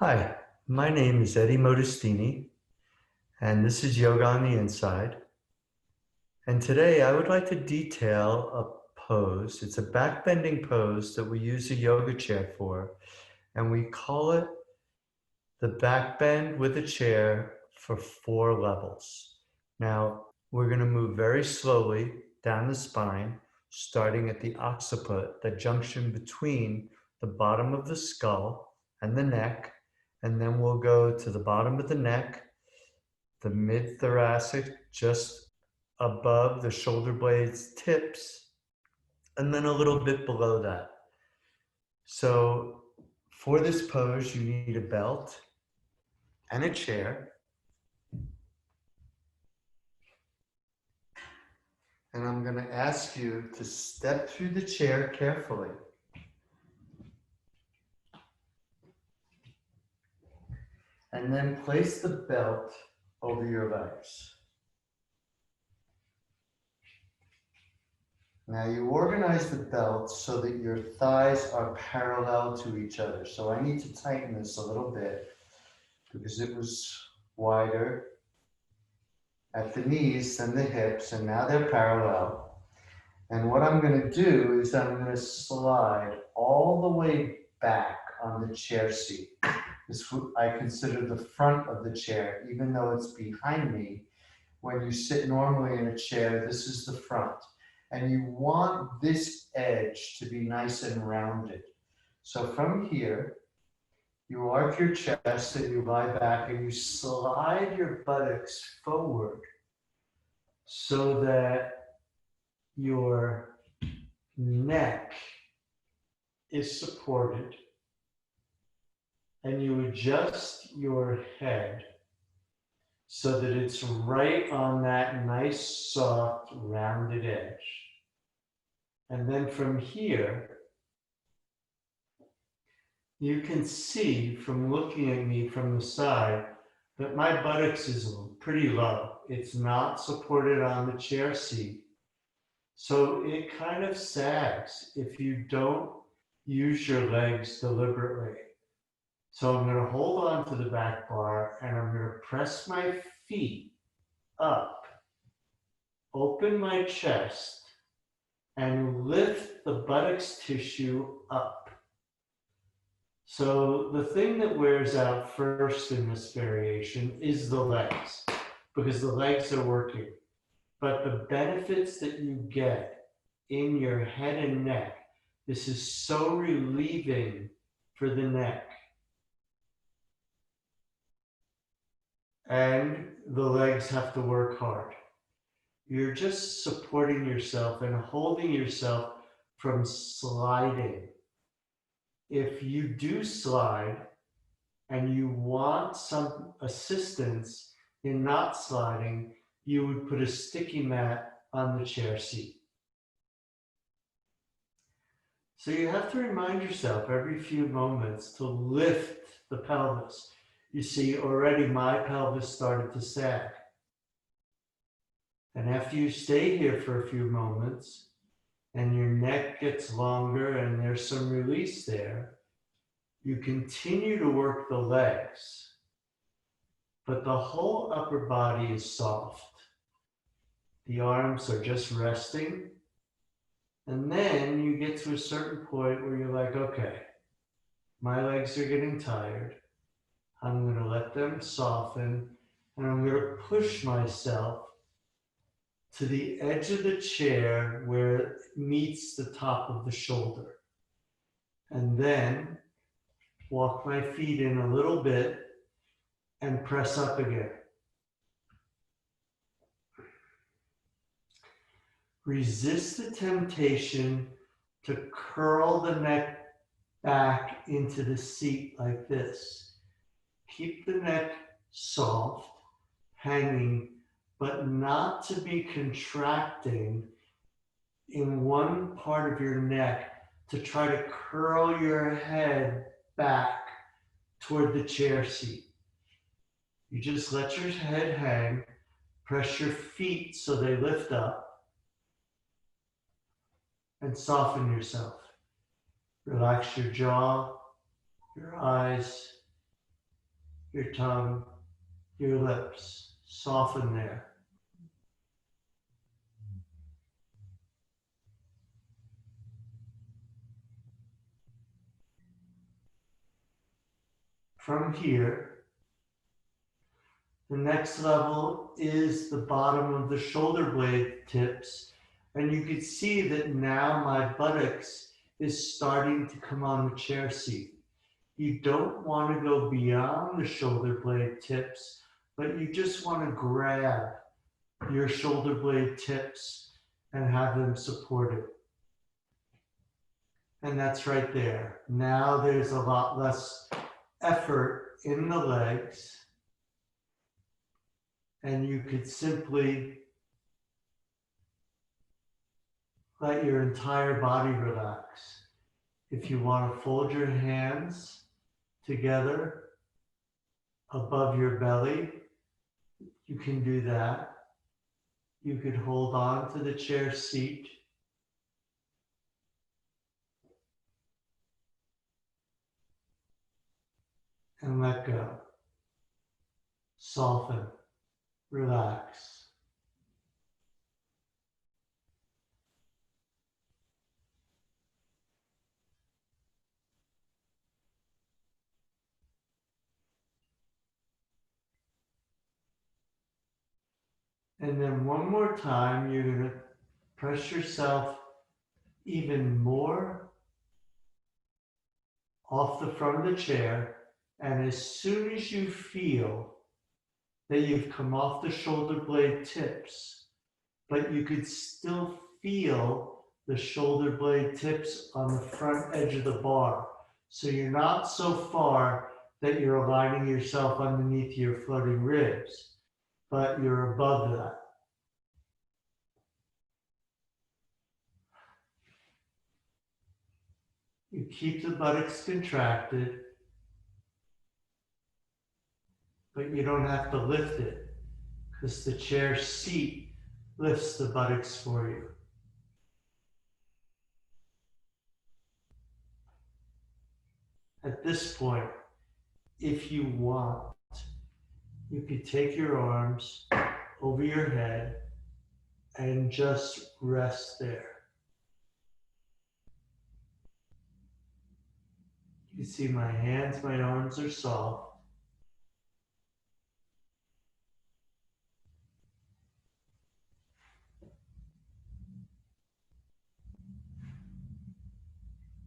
Hi, my name is Eddie Modestini, and this is Yoga on the Inside. And today I would like to detail a pose. It's a backbending pose that we use a yoga chair for, and we call it the backbend with a chair for 4 levels. Now, we're going to move very slowly down the spine, starting at the occiput, the junction between the bottom of the skull and the neck, and then we'll go to the bottom of the neck, the mid-thoracic, just above the shoulder blades tips, and then a little bit below that. So for this pose, you need a belt and a chair. And I'm going to ask you to step through the chair carefully. And then place the belt over your legs. Now you organize the belt so that your thighs are parallel to each other. So I need to tighten this a little bit because it was wider at the knees than the hips, and now they're parallel. And what I'm going to do is I'm going to slide all the way back on the chair seat. This I consider the front of the chair, even though it's behind me. When you sit normally in a chair, this is the front. And you want this edge to be nice and rounded. So from here, you arch your chest and you lie back and you slide your buttocks forward so that your neck is supported, and you adjust your head so that it's right on that nice, soft, rounded edge. And then from here, you can see from looking at me from the side that my buttocks is pretty low. It's not supported on the chair seat. So it kind of sags if you don't use your legs deliberately. So I'm going to hold on to the back bar and I'm going to press my feet up, open my chest, and lift the buttocks tissue up. So the thing that wears out first in this variation is the legs, because the legs are working. But the benefits that you get in your head and neck, this is so relieving for the neck. And the legs have to work hard. You're just supporting yourself and holding yourself from sliding. If you do slide and you want some assistance in not sliding, you would put a sticky mat on the chair seat. So you have to remind yourself every few moments to lift the pelvis. You see, already my pelvis started to sag. And after you stay here for a few moments and your neck gets longer and there's some release there, you continue to work the legs, but the whole upper body is soft. The arms are just resting. And then you get to a certain point where you're like, okay, my legs are getting tired. I'm going to let them soften, and I'm going to push myself to the edge of the chair where it meets the top of the shoulder. And then walk my feet in a little bit and press up again. Resist the temptation to curl the neck back into the seat like this. Keep the neck soft, hanging, but not to be contracting in one part of your neck to try to curl your head back toward the chair seat. You just let your head hang, press your feet so they lift up, and soften yourself. Relax your jaw, your eyes, your tongue, your lips. Soften there. From here, the next level is the bottom of the shoulder blade tips. And you can see that now my buttocks is starting to come on the chair seat. You don't want to go beyond the shoulder blade tips, but you just want to grab your shoulder blade tips and have them supported. And that's right there. Now there's a lot less effort in the legs, and you could simply let your entire body relax. If you want to fold your hands together above your belly, you can do that. You could hold on to the chair seat. And let go. Soften. Relax. And then one more time, you're going to press yourself even more off the front of the chair. And as soon as you feel that you've come off the shoulder blade tips, but you could still feel the shoulder blade tips on the front edge of the bar. So you're not so far that you're aligning yourself underneath your floating ribs, but you're above that. You keep the buttocks contracted, but you don't have to lift it because the chair seat lifts the buttocks for you. At this point, if you want, you could take your arms over your head and just rest there. You see my hands, my arms are soft.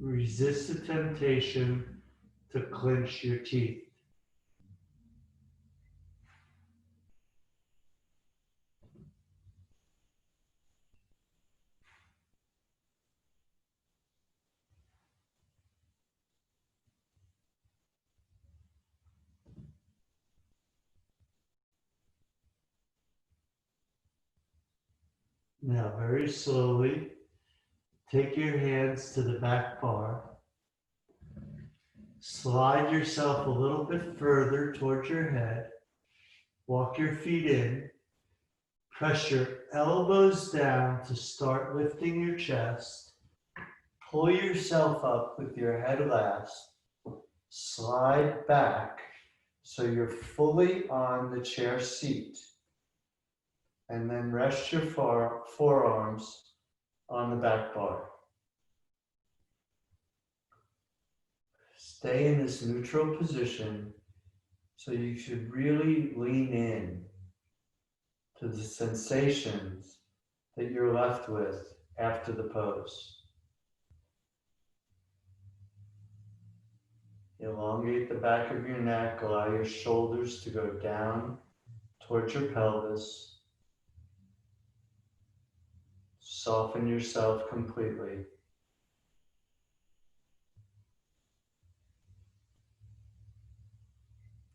Resist the temptation to clench your teeth. Now, very slowly, take your hands to the back bar. Slide yourself a little bit further towards your head. Walk your feet in. Press your elbows down to start lifting your chest. Pull yourself up with your head last. Slide back so you're fully on the chair seat. And then rest your forearms on the back bar. Stay in this neutral position so you should really lean in to the sensations that you're left with after the pose. Elongate the back of your neck, allow your shoulders to go down towards your pelvis. Soften yourself completely.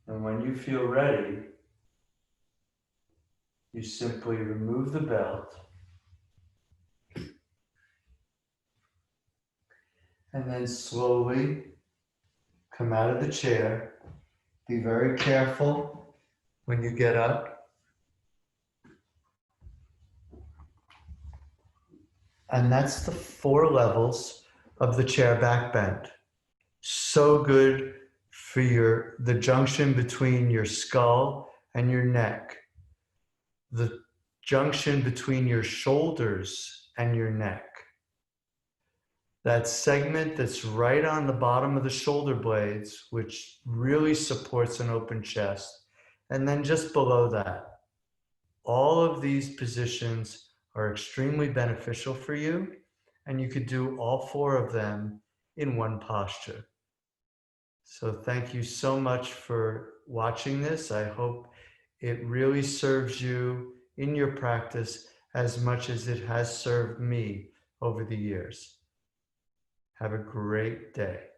And when you feel ready, you simply remove the belt and then slowly come out of the chair. Be very careful when you get up. And that's the 4 levels of the chair back bend. So good for the junction between your skull and your neck, the junction between your shoulders and your neck, that segment that's right on the bottom of the shoulder blades, which really supports an open chest, and then just below that. All of these positions are extremely beneficial for you, and you could do all 4 of them in one posture. So thank you so much for watching this. I hope it really serves you in your practice as much as it has served me over the years. Have a great day.